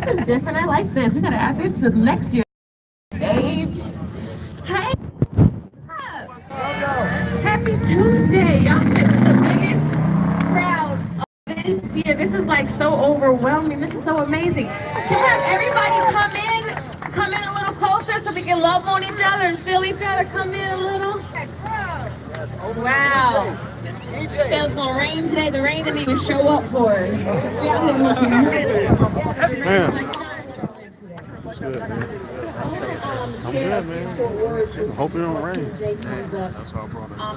This is different. I like this. We gotta add this to next year's stage. Hey, happy Tuesday, y'all. This is the biggest crowd of this year. This is like so overwhelming. This is so amazing. Can we have everybody come in a little closer so we can love on each other and feel each other? Come in a little. Wow. Said it was gonna rain today. The rain didn't even show up for us. We out here looking Man. That's good, man. I'm good, man. I hope it don't rain.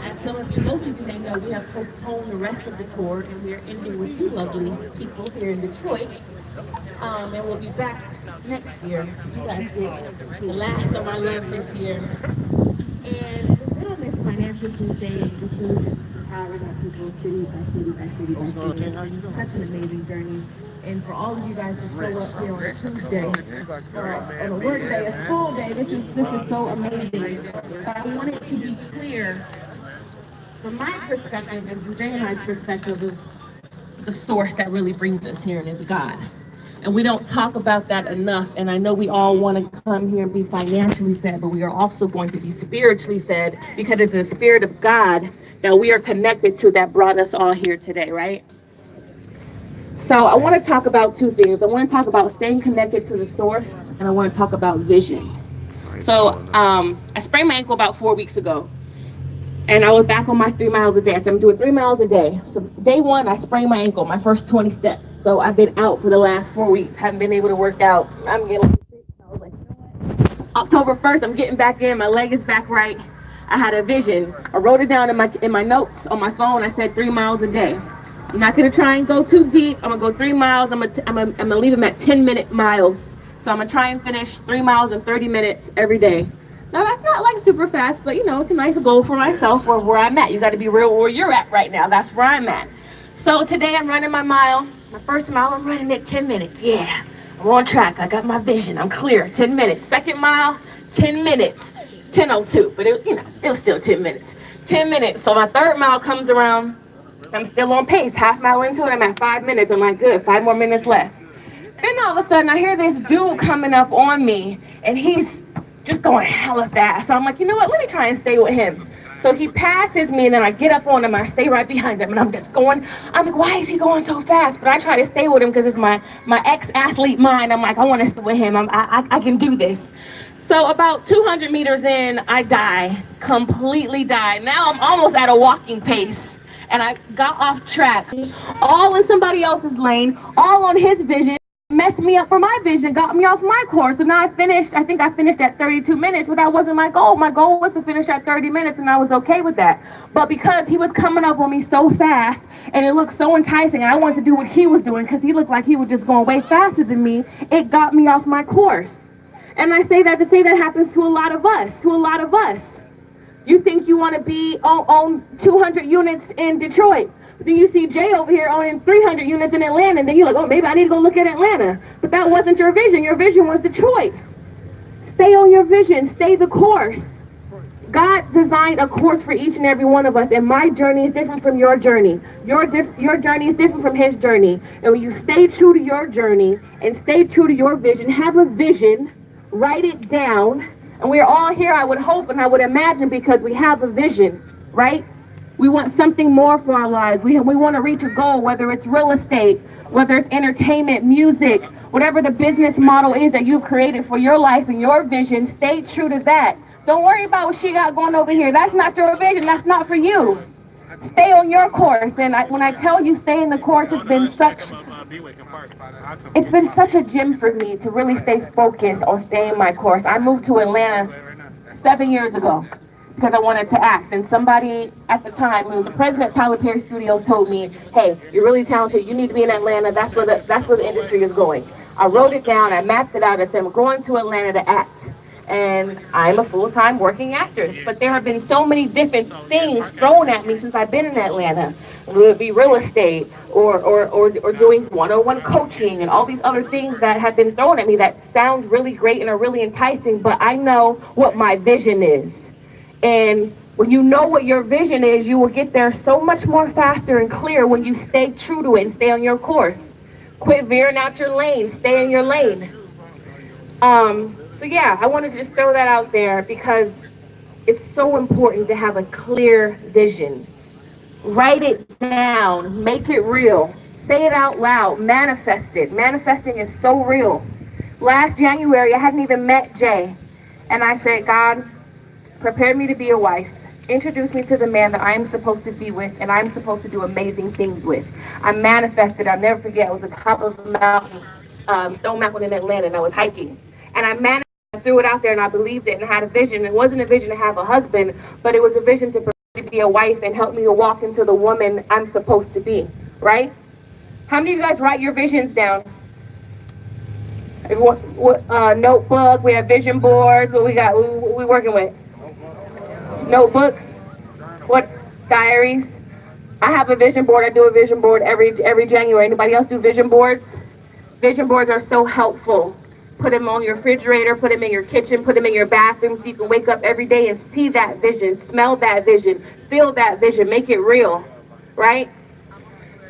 As some of you, most of you may know, we have postponed the rest of the tour, and we are ending with you lovely people here in Detroit. And we'll be back next year. So you guys get the last of our love this year. And we're on this Financial Tuesday. This is how we got people city by city by city by city. Such an amazing journey. And for all of you guys to show up here on a Tuesday, on a work day, a school day, this is so amazing. But I want it to be clear, from my perspective and from Jay and I's perspective, of the source that really brings us here, and is God. And we don't talk about that enough. And I know we all want to come here and be financially fed, but we are also going to be spiritually fed, because it's the Spirit of God that we are connected to that brought us all here today, right? So I want to talk about two things. I want to talk about staying connected to the source, and I want to talk about vision. So I sprained my ankle about 4 weeks ago, and I was back on my 3 miles a day. So I'm doing 3 miles a day. So day one, I sprained my ankle, my first 20 steps. So I've been out for the last 4 weeks, haven't been able to work out. I'm getting sick. So I was like, you know what? October 1st, I'm getting back in. My leg is back right. I had a vision. I wrote it down in my notes on my phone. I said 3 miles a day. I'm not gonna try and go too deep. I'm gonna go 3 miles. I'm gonna leave them at 10-minute miles. So I'm gonna try and finish 3 miles in 30 minutes every day. Now that's not like super fast, but you know, it's a nice goal for myself, or where I'm at. You gotta be real where you're at right now. That's where I'm at. So today I'm running my mile. My first mile, I'm running at 10 minutes. Yeah, I'm on track. I got my vision. I'm clear. 10 minutes. Second mile, 10 minutes. 10:02, but it was still 10 minutes. 10 minutes. So my third mile comes around. I'm still on pace. Half mile into it, I'm at 5 minutes. I'm like, good, 5 more minutes left. Then all of a sudden, I hear this dude coming up on me, and he's just going hella fast. So I'm like, you know what? Let me try and stay with him. So he passes me, and then I get up on him. I stay right behind him, and I'm just going. I'm like, why is he going so fast? But I try to stay with him because it's my ex-athlete mind. I'm like, I want to stay with him. I can do this. So about 200 meters in, I die, completely die. Now I'm almost at a walking pace. And I got off track, all in somebody else's lane, all on his vision, messed me up for my vision, got me off my course. So now I think I finished at 32 minutes, but that wasn't my goal. My goal was to finish at 30 minutes, and I was okay with that. But because he was coming up on me so fast, and it looked so enticing, and I wanted to do what he was doing, because he looked like he was just going way faster than me, it got me off my course. And I say that to say that happens to a lot of us. You think you want to be on 200 units in Detroit. Then you see Jay over here owning 300 units in Atlanta, and then you're like, oh, maybe I need to go look at Atlanta. But that wasn't your vision. Your vision was Detroit. Stay on your vision. Stay the course. God designed a course for each and every one of us, and my journey is different from your journey. Your journey is different from his journey. And when you stay true to your journey and stay true to your vision, have a vision, write it down. And we're all here, I would hope and I would imagine, because we have a vision, right? We want something more for our lives. We want to reach a goal, whether it's real estate, whether it's entertainment, music, whatever the business model is that you've created for your life and your vision. Stay true to that. Don't worry about what she got going over here. That's not your vision. That's not for you. Stay on your course. And when I tell you stay in the course, it's been such a gem for me to really stay focused on staying my course. I moved to Atlanta 7 years ago because I wanted to act. And somebody at the time, who was the president of Tyler Perry Studios, told me, hey, you're really talented. You need to be in Atlanta. That's where the industry is going. I wrote it down. I mapped it out. I said, I'm going to Atlanta to act. And I'm a full-time working actress, but there have been so many different things thrown at me since I've been in Atlanta. Whether it be real estate or doing one-on-one coaching and all these other things that have been thrown at me that sound really great and are really enticing, but I know what my vision is. And when you know what your vision is, you will get there so much more faster and clear when you stay true to it and stay on your course. Quit veering out your lane. Stay in your lane. So yeah, I wanted to just throw that out there because it's so important to have a clear vision. Write it down. Make it real. Say it out loud. Manifest it. Manifesting is so real. Last January, I hadn't even met Jay. And I said, God, prepare me to be a wife. Introduce me to the man that I am supposed to be with and I'm supposed to do amazing things with. I manifested. I'll never forget. I was at the top of the mountain, Stone Mountain in Atlanta, and I was hiking. And I manifested. I threw it out there and I believed it and had a vision. It wasn't a vision to have a husband, but it was a vision to be a wife and help me to walk into the woman I'm supposed to be, right? How many of you guys write your visions down? Notebook, we have vision boards. What we got? What we working with? Notebooks. What? Diaries. I have a vision board. I do a vision board every January. Anybody else do vision boards? Vision boards are so helpful. Put them on your refrigerator, put them in your kitchen, put them in your bathroom so you can wake up every day and see that vision, smell that vision, feel that vision, make it real, right?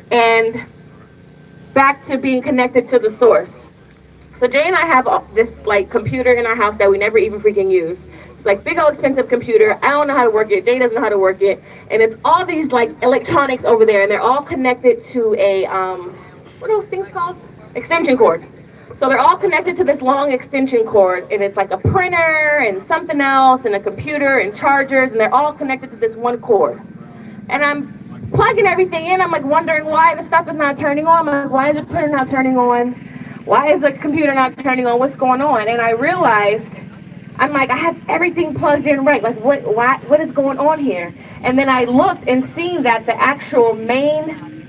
And back to being connected to the source. So Jay and I have this like computer in our house that we never even freaking use. It's like big old expensive computer. I don't know how to work it. Jay doesn't know how to work it. And it's all these like electronics over there and they're all connected to a, what are those things called? Extension cord. So they're all connected to this long extension cord and it's like a printer and something else and a computer and chargers and they're all connected to this one cord. And I'm plugging everything in. I'm like wondering why the stuff is not turning on. I'm like, why is the printer not turning on? Why is the computer not turning on? What's going on? And I realized, I'm like, I have everything plugged in right. Like what is going on here? And then I looked and seen that the actual main,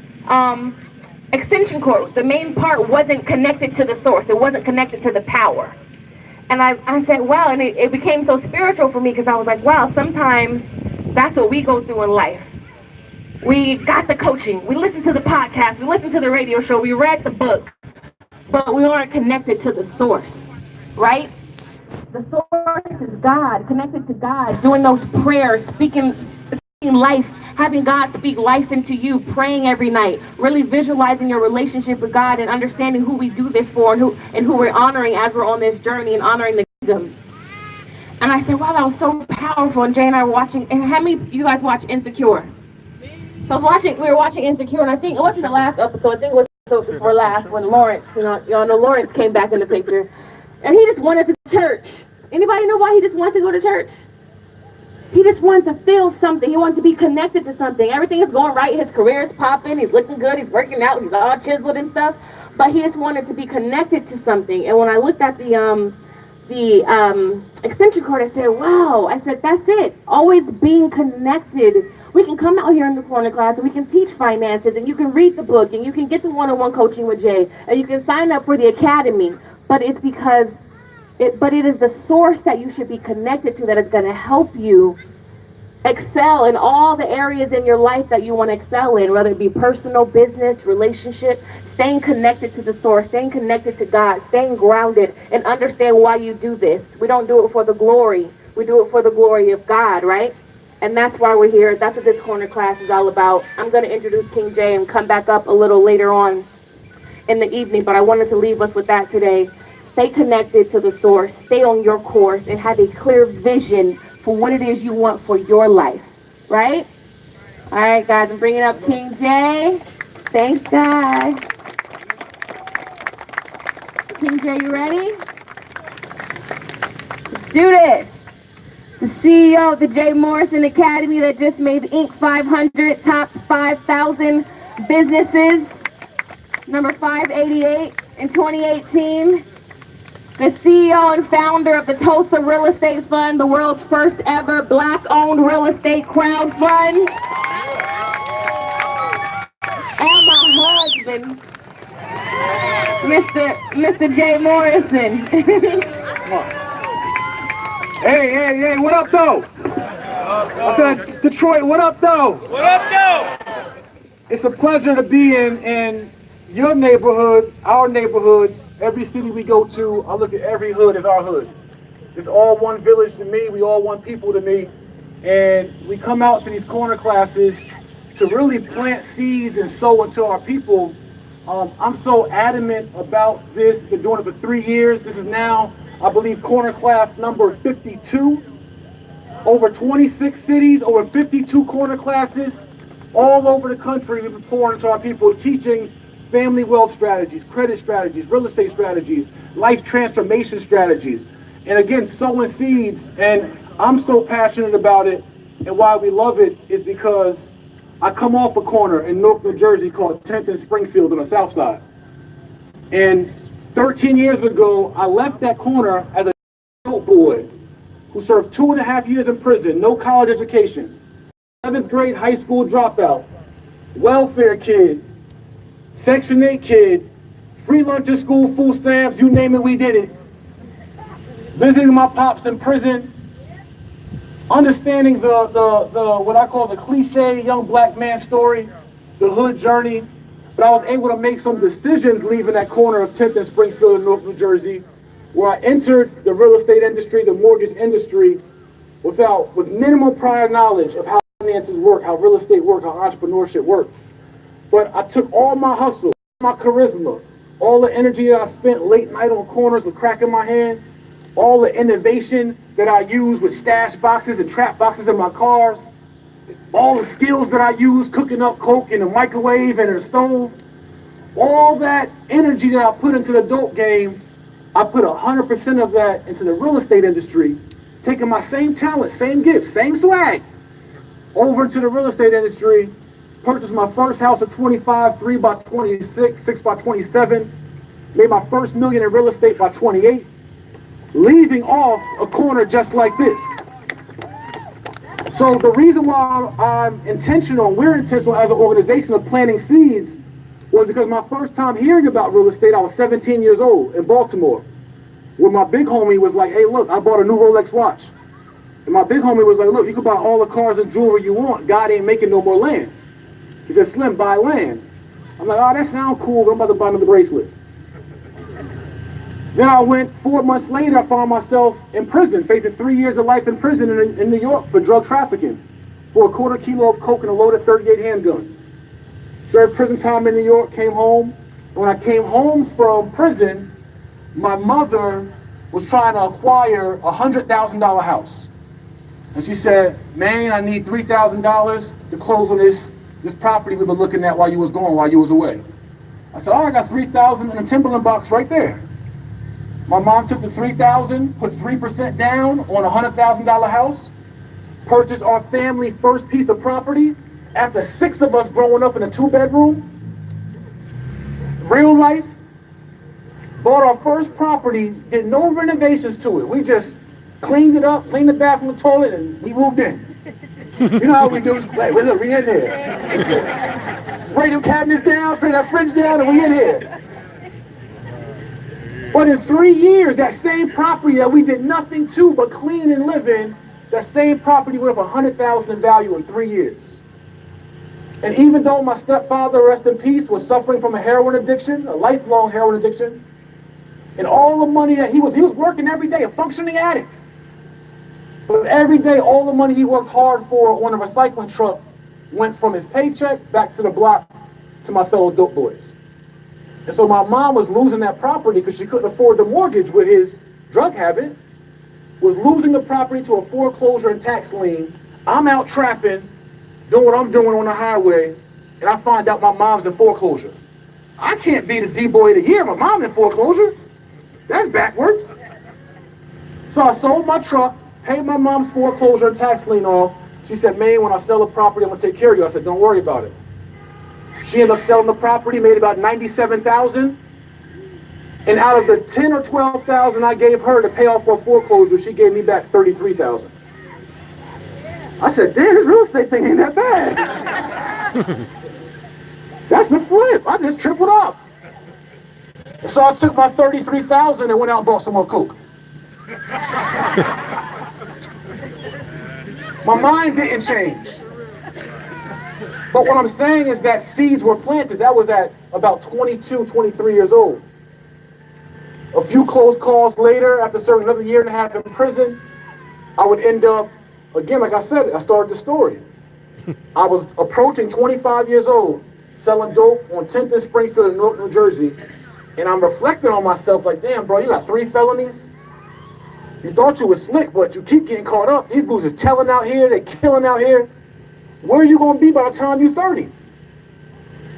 extension cord, the main part wasn't connected to the source. It wasn't connected to the power. And I said, wow, and it became so spiritual for me because I was like, wow, sometimes that's what we go through in life. We got the coaching, we listened to the podcast, we listened to the radio show, we read the book, but we aren't connected to the source, right? The source is God, connected to God, doing those prayers, speaking life, having God speak life into you, praying every night, really visualizing your relationship with God and understanding who we do this for and who we're honoring as we're on this journey and honoring the kingdom. And I said, wow, that was so powerful. And Jay and I were watching, and how many of you guys watch Insecure? So we were watching Insecure, and I think it wasn't the last episode, I think it was the episode before last when Lawrence, y'all know Lawrence came back in the picture. And he just wanted to go to church. Anybody know why he just wanted to go to church? He just wanted to feel something. He wanted to be connected to something. Everything is going right. His career is popping. He's looking good. He's working out. He's all chiseled and stuff. But he just wanted to be connected to something. And when I looked at the extension cord, I said, wow. I said, that's it. Always being connected. We can come out here in the corner class and we can teach finances and you can read the book and you can get the one-on-one coaching with Jay and you can sign up for the academy. But it's because it is the source that you should be connected to that is going to help you excel in all the areas in your life that you want to excel in, whether it be personal, business, relationship, staying connected to the source, staying connected to God, staying grounded, and understand why you do this. We don't do it for the glory. We do it for the glory of God, right? And that's why we're here. That's what this corner class is all about. I'm going to introduce King Jay and come back up a little later on in the evening, but I wanted to leave us with that today. Stay connected to the source, stay on your course, and have a clear vision for what it is you want for your life, right? All right, guys, I'm bringing up King Jay. Thanks, guys. King Jay, you ready? Let's do this. The CEO of the J. Morrison Academy that just made the Inc. 500 top 5,000 businesses, number 588 in 2018. The CEO and founder of the Tulsa Real Estate Fund, the world's first ever Black-owned real estate crowd fund. And my husband, Mr. J. Morrison. Hey, what up, though? I said, Detroit, what up, though? What up, though? It's a pleasure to be in your neighborhood, our neighborhood. Every city we go to, I look at every hood as our hood. It's all one village to me. We all one people to me. And we come out to these corner classes to really plant seeds and sow into our people I'm so adamant about this. Been doing it for 3 years. This is now, I believe, corner class number 52. Over 26 cities, over 52 corner classes, all over the country. We've been pouring into our people, teaching family wealth strategies, credit strategies, real estate strategies, life transformation strategies. And again, sowing seeds. And I'm so passionate about it. And why we love it is because I come off a corner in Newark, New Jersey called 10th and Springfield on the south side. And 13 years ago, I left that corner as a adult boy who served 2.5 years in prison, no college education, 7th grade high school dropout, welfare kid, Section 8 kid, free lunch at school, food stamps, you name it, we did it. Visiting my pops in prison, understanding the what I call the cliche young black man story, the hood journey. But I was able to make some decisions leaving that corner of 10th and Springfield in North New Jersey, where I entered the real estate industry, the mortgage industry, with minimal prior knowledge of how finances work, how real estate work, how entrepreneurship works. But I took all my hustle, my charisma, all the energy that I spent late night on corners with crack in my hand, all the innovation that I used with stash boxes and trap boxes in my cars, all the skills that I used cooking up coke in the microwave and in the stove, all that energy that I put into the dope game, I put 100% of that into the real estate industry, taking my same talent, same gifts, same swag, over into the real estate industry, purchased my first house at 25, 3 by 26, 6 by 27, made my first million in real estate by 28, leaving off a corner just like this. So the reason why I'm intentional, we're intentional as an organization of planting seeds, was because my first time hearing about real estate, I was 17 years old in Baltimore, where my big homie was like, hey, look, I bought a new Rolex watch. And my big homie was like, look, you can buy all the cars and jewelry you want. God ain't making no more land. He said, Slim, buy land. I'm like, oh, that sounds cool, but I'm about to buy another bracelet. Then I went 4 months later, I found myself in prison, facing 3 years of life in prison in New York for drug trafficking, for a quarter kilo of coke and a loaded .38 handgun. Served prison time in New York, came home. When I came home from prison, my mother was trying to acquire a $100,000 house. And she said, man, I need $3,000 to close on this property we've been looking at while you was gone, while you was away. I said, oh, I got $3,000 in a Timberland box right there. My mom took the $3,000, put 3% down on a $100,000 house, purchased our family first piece of property after 6 of us growing up in a 2-bedroom. Real life. Bought our first property, did no renovations to it. We just cleaned it up, cleaned the bathroom and toilet, and we moved in. You know how we do? Like, look, we in here. Spray them cabinets down, spray that fridge down, and we in here. But in 3 years, that same property that we did nothing to but clean and live in, that same property went up $100,000 in value in 3 years. And even though my stepfather, rest in peace, was suffering from a heroin addiction, a lifelong heroin addiction, and all the money that he was working every day, a functioning addict. But every day, all the money he worked hard for on a recycling truck went from his paycheck back to the block to my fellow dope boys. And so my mom was losing that property because she couldn't afford the mortgage with his drug habit, was losing the property to a foreclosure and tax lien. I'm out trapping, doing what I'm doing on the highway, and I find out my mom's in foreclosure. I can't be the D-boy of the year, my mom in foreclosure. That's backwards. So I sold my truck, paid my mom's foreclosure and tax lien off. She said, man, when I sell the property, I'm gonna take care of you. I said, don't worry about it. She ended up selling the property, made about $97,000. And out of the $10,000 or $12,000 I gave her to pay off her foreclosure, she gave me back $33,000. I said, damn, this real estate thing ain't that bad. That's a flip. I just tripled up. So I took my $33,000 and went out and bought some more coke. My mind didn't change. But what I'm saying is that seeds were planted. That was at about 22, 23 years old. A few close calls later, after serving another 1.5 years in prison, I would end up, again, like I said, I started the story. I was approaching 25 years old, selling dope on 10th and Springfield in North New Jersey. And I'm reflecting on myself like, damn, bro, you got 3 felonies? You thought you was slick, but you keep getting caught up. These dudes is telling out here, they killing out here. Where are you going to be by the time you're 30?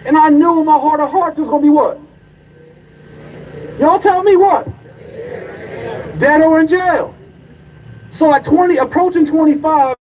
And I knew in my heart of hearts it was going to be what? Y'all tell me what? Dead or in jail. So at 20, approaching 25,